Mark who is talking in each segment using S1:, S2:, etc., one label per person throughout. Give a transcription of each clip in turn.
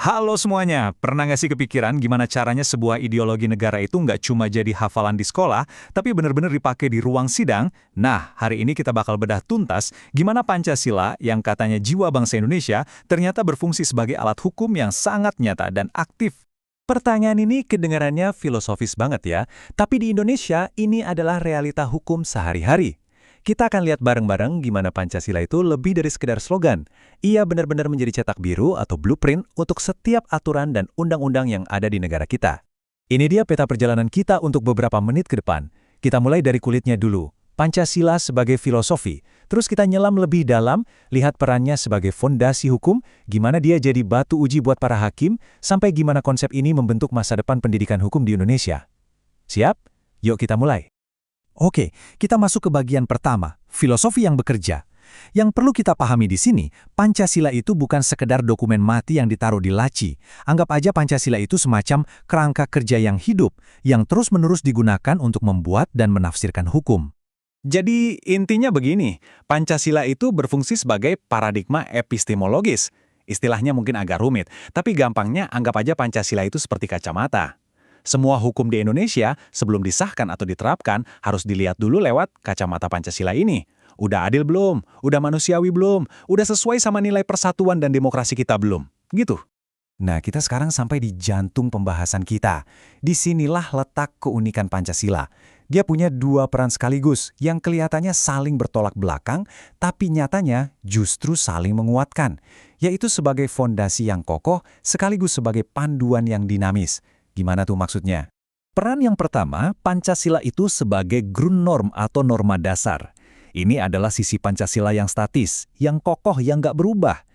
S1: Halo semuanya, pernah nggak sih kepikiran gimana caranya sebuah ideologi negara itu nggak cuma jadi hafalan di sekolah, tapi benar-benar dipakai di ruang sidang? Nah, hari ini kita bakal bedah tuntas gimana Pancasila yang katanya jiwa bangsa Indonesia ternyata berfungsi sebagai alat hukum yang sangat nyata dan aktif. Pertanyaan ini kedengarannya filosofis banget ya, tapi di Indonesia ini adalah realita hukum sehari-hari. Kita akan lihat bareng-bareng gimana Pancasila itu lebih dari sekedar slogan. Ia benar-benar menjadi cetak biru atau blueprint untuk setiap aturan dan undang-undang yang ada di negara kita. Ini dia peta perjalanan kita untuk beberapa menit ke depan. Kita mulai dari kulitnya dulu. Pancasila sebagai filosofi. Terus kita nyelam lebih dalam, lihat perannya sebagai fondasi hukum, gimana dia jadi batu uji buat para hakim, sampai gimana konsep ini membentuk masa depan pendidikan hukum di Indonesia. Siap? Yuk kita mulai. Oke, kita masuk ke bagian pertama, filosofi yang bekerja. Yang perlu kita pahami di sini, Pancasila itu bukan sekedar dokumen mati yang ditaruh di laci. Anggap aja Pancasila itu semacam kerangka kerja yang hidup, yang terus-menerus digunakan untuk membuat dan menafsirkan hukum. Jadi intinya begini, Pancasila itu berfungsi sebagai paradigma epistemologis. Istilahnya mungkin agak rumit, tapi gampangnya anggap aja Pancasila itu seperti kacamata. Semua hukum di Indonesia sebelum disahkan atau diterapkan harus dilihat dulu lewat kacamata Pancasila ini. Udah adil belum? Udah manusiawi belum? Udah sesuai sama nilai persatuan dan demokrasi kita belum? Gitu. Nah, kita sekarang sampai di jantung pembahasan kita. Disinilah letak keunikan Pancasila. Dia punya dua peran sekaligus yang kelihatannya saling bertolak belakang, tapi nyatanya justru saling menguatkan. Yaitu sebagai fondasi yang kokoh sekaligus sebagai panduan yang dinamis. Gimana tuh maksudnya? Peran yang pertama, Pancasila itu sebagai Grundnorm atau norma dasar. Ini adalah sisi Pancasila yang statis, yang kokoh, yang nggak berubah.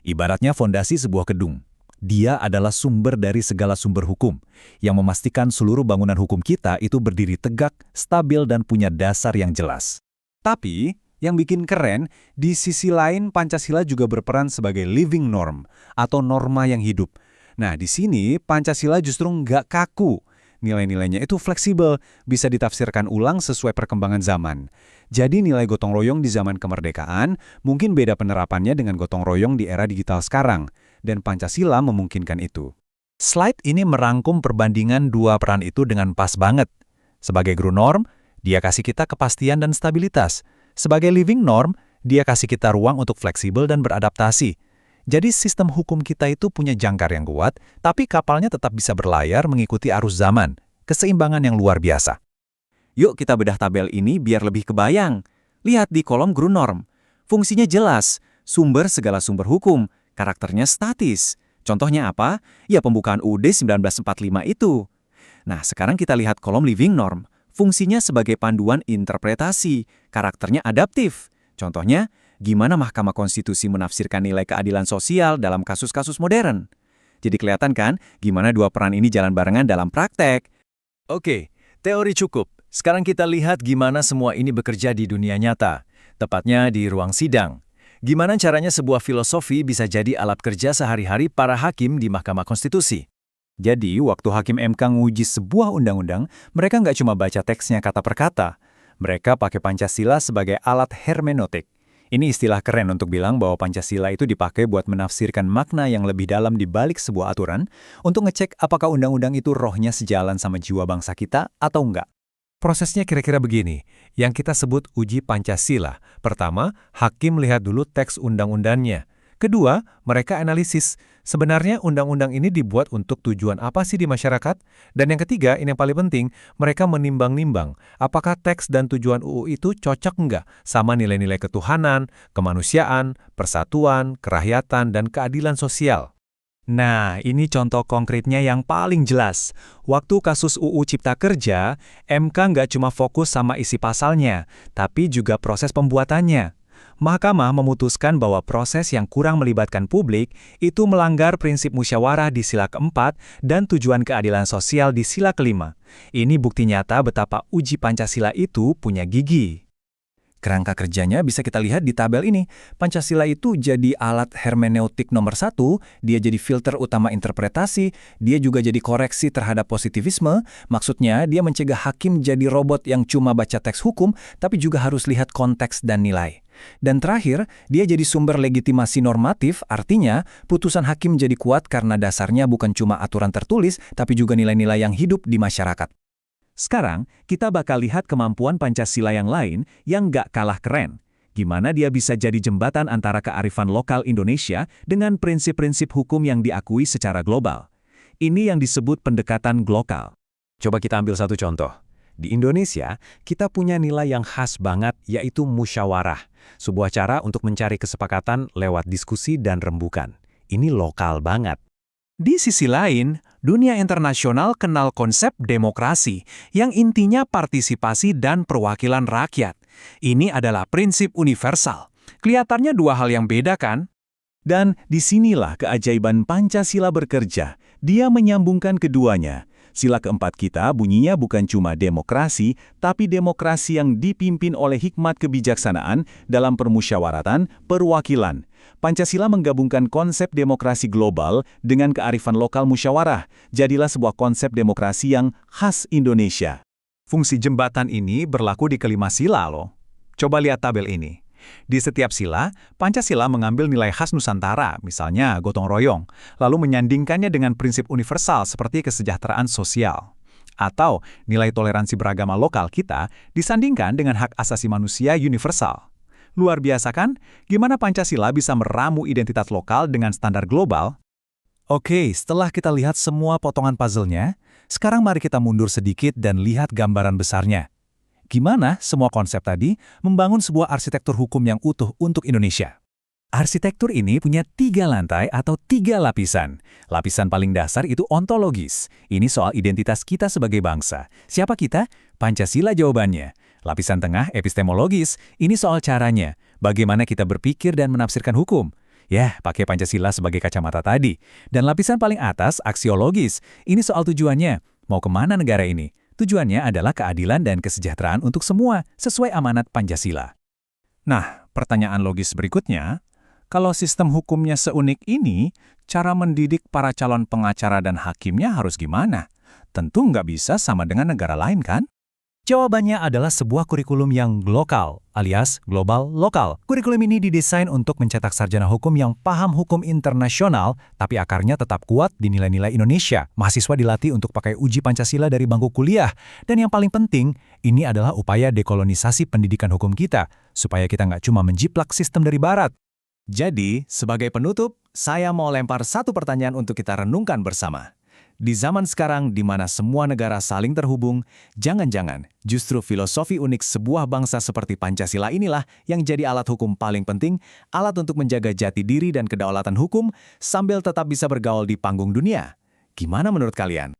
S1: Ibaratnya fondasi sebuah gedung. Dia adalah sumber dari segala sumber hukum, yang memastikan seluruh bangunan hukum kita itu berdiri tegak, stabil, dan punya dasar yang jelas. Tapi, yang bikin keren, di sisi lain Pancasila juga berperan sebagai living norm, atau norma yang hidup. Nah, di sini Pancasila justru nggak kaku. Nilai-nilainya itu fleksibel, bisa ditafsirkan ulang sesuai perkembangan zaman. Jadi nilai gotong royong di zaman kemerdekaan mungkin beda penerapannya dengan gotong royong di era digital sekarang. Dan Pancasila memungkinkan itu. Slide ini merangkum perbandingan dua peran itu dengan pas banget. Sebagai Grundnorm, dia kasih kita kepastian dan stabilitas. Sebagai living norm, dia kasih kita ruang untuk fleksibel dan beradaptasi. Jadi sistem hukum kita itu punya jangkar yang kuat, tapi kapalnya tetap bisa berlayar mengikuti arus zaman. Keseimbangan yang luar biasa. Yuk kita bedah tabel ini biar lebih kebayang. Lihat di kolom Grundnorm. Fungsinya jelas, sumber segala sumber hukum, karakternya statis. Contohnya apa? Ya pembukaan UUD 1945 itu. Nah sekarang kita lihat kolom living norm. Fungsinya sebagai panduan interpretasi, karakternya adaptif. Contohnya, gimana Mahkamah Konstitusi menafsirkan nilai keadilan sosial dalam kasus-kasus modern. Jadi kelihatan kan gimana dua peran ini jalan barengan dalam praktek. Oke, teori cukup. Sekarang kita lihat gimana semua ini bekerja di dunia nyata, tepatnya di ruang sidang. Gimana caranya sebuah filosofi bisa jadi alat kerja sehari-hari para hakim di Mahkamah Konstitusi. Jadi, waktu Hakim MK nguji sebuah undang-undang, mereka nggak cuma baca teksnya kata per kata. Mereka pakai Pancasila sebagai alat hermeneutik. Ini istilah keren untuk bilang bahwa Pancasila itu dipakai buat menafsirkan makna yang lebih dalam di balik sebuah aturan untuk ngecek apakah undang-undang itu rohnya sejalan sama jiwa bangsa kita atau enggak. Prosesnya kira-kira begini, yang kita sebut uji Pancasila. Pertama, hakim lihat dulu teks undang-undangnya. Kedua, mereka analisis, sebenarnya undang-undang ini dibuat untuk tujuan apa sih di masyarakat? Dan yang ketiga, ini yang paling penting, mereka menimbang-nimbang, apakah teks dan tujuan UU itu cocok enggak sama nilai-nilai ketuhanan, kemanusiaan, persatuan, kerakyatan, dan keadilan sosial. Nah, ini contoh konkretnya yang paling jelas. Waktu kasus UU Cipta Kerja, MK nggak cuma fokus sama isi pasalnya, tapi juga proses pembuatannya. Mahkamah memutuskan bahwa proses yang kurang melibatkan publik itu melanggar prinsip musyawarah di sila keempat dan tujuan keadilan sosial di sila kelima. Ini bukti nyata betapa uji Pancasila itu punya gigi. Kerangka kerjanya bisa kita lihat di tabel ini. Pancasila itu jadi alat hermeneutik nomor 1, dia jadi filter utama interpretasi, dia juga jadi koreksi terhadap positivisme, maksudnya dia mencegah hakim jadi robot yang cuma baca teks hukum, tapi juga harus lihat konteks dan nilai.
S2: Dan terakhir, dia jadi sumber legitimasi normatif, artinya putusan hakim jadi kuat karena dasarnya bukan cuma aturan tertulis, tapi juga nilai-nilai yang hidup di masyarakat.
S1: Sekarang, kita bakal lihat kemampuan Pancasila yang lain yang nggak kalah keren. Gimana dia bisa jadi jembatan antara kearifan lokal Indonesia dengan prinsip-prinsip hukum yang diakui secara global. Ini yang disebut pendekatan global.
S3: Coba kita ambil satu contoh. Di Indonesia, kita punya nilai yang khas banget, yaitu musyawarah. Sebuah cara untuk mencari kesepakatan lewat diskusi dan rembukan. Ini lokal banget.
S1: Di sisi lain, dunia internasional kenal konsep demokrasi yang intinya partisipasi dan perwakilan rakyat. Ini adalah prinsip universal. Kelihatannya dua hal yang beda kan? Dan disinilah keajaiban Pancasila bekerja. Dia menyambungkan keduanya. Sila keempat kita bunyinya bukan cuma demokrasi, tapi demokrasi yang dipimpin oleh hikmat kebijaksanaan dalam permusyawaratan, perwakilan. Pancasila menggabungkan konsep demokrasi global dengan kearifan lokal musyawarah. Jadilah sebuah konsep demokrasi yang khas Indonesia. Fungsi jembatan ini berlaku di kelima sila loh. Coba lihat tabel ini. Di setiap sila, Pancasila mengambil nilai khas Nusantara, misalnya gotong royong, lalu menyandingkannya dengan prinsip universal seperti kesejahteraan sosial. Atau nilai toleransi beragama lokal kita disandingkan dengan hak asasi manusia universal. Luar biasa kan? Gimana Pancasila bisa meramu identitas lokal dengan standar global? Oke, setelah kita lihat semua potongan puzzle-nya, sekarang mari kita mundur sedikit dan lihat gambaran besarnya. Gimana semua konsep tadi membangun sebuah arsitektur hukum yang utuh untuk Indonesia? Arsitektur ini punya 3 lantai atau 3 lapisan. Lapisan paling dasar itu ontologis. Ini soal identitas kita sebagai bangsa. Siapa kita? Pancasila jawabannya. Lapisan tengah epistemologis. Ini soal caranya. Bagaimana kita berpikir dan menafsirkan hukum. Ya, pakai Pancasila sebagai kacamata tadi. Dan lapisan paling atas aksiologis. Ini soal tujuannya. Mau kemana negara ini? Tujuannya adalah keadilan dan kesejahteraan untuk semua, sesuai amanat Pancasila. Nah, pertanyaan logis berikutnya, kalau sistem hukumnya seunik ini, cara mendidik para calon pengacara dan hakimnya harus gimana? Tentu nggak bisa sama dengan negara lain kan? Jawabannya adalah sebuah kurikulum yang lokal, alias global lokal. Kurikulum ini didesain untuk mencetak sarjana hukum yang paham hukum internasional, tapi akarnya tetap kuat di nilai-nilai Indonesia. Mahasiswa dilatih untuk pakai uji Pancasila dari bangku kuliah. Dan yang paling penting, ini adalah upaya dekolonisasi pendidikan hukum kita, supaya kita nggak cuma menjiplak sistem dari barat. Jadi, sebagai penutup, saya mau lempar satu pertanyaan untuk kita renungkan bersama. Di zaman sekarang di mana semua negara saling terhubung, jangan-jangan justru filosofi unik sebuah bangsa seperti Pancasila inilah yang jadi alat hukum paling penting, alat untuk menjaga jati diri dan kedaulatan hukum sambil tetap bisa bergaul di panggung dunia. Gimana menurut kalian?